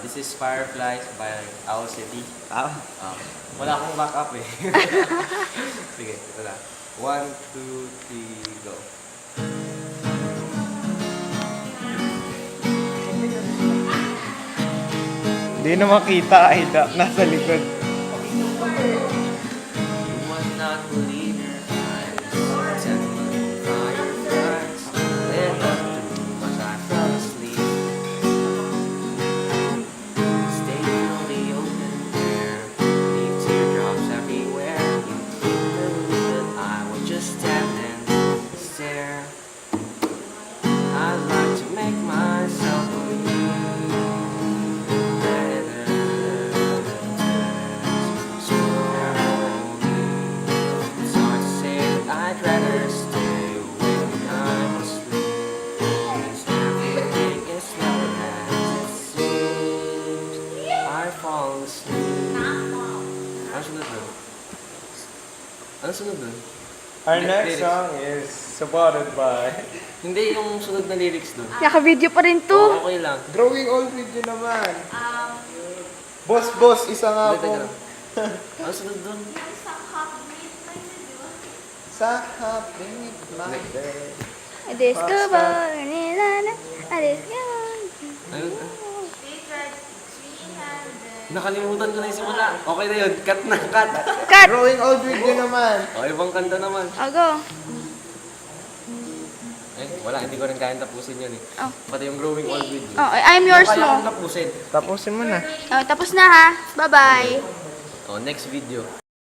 This is Fireflies by Owl City. Ah, Wala akong backup eh. Sige, ito na. 1, 2, 3, go. Hindi na makita, Aida. Nasa likod. You must not believe your eyes. 10 little fireflies lit up the room as I fell asleep. Stay till the open air, leave teardrops everywhere. You couldn't believe that I would just stand and stare. I'd like to make myself believe. I'd rather stay awake when I'm asleep. 'Cause everything is not as it seems. I fall asleep. Ano sunod dun? Ano sunod dun? Our next Lyrics. song is supported by Hindi yung sunod na lyrics dun. Naka-video pa rin to. Oo, okay lang. Growing Old with you naman. Boss, isa nga Teka po. lang. Ano sunod dun? Sa happy midnight. I discover nila I discover. Ayun. Nakalimutan ko na yung simula. Okay na yun. Cut na, cut. Cut! Growing Old with you naman. O, ibang kanta naman. Go. Wala, hindi ko rin kayang tapusin yun eh. Oh. Pati yung growing old with you. Oh, I'm yours Kaya mo. kong tapusin. Tapusin mo na. Oh, tapos na ha. Bye-bye. O, next video.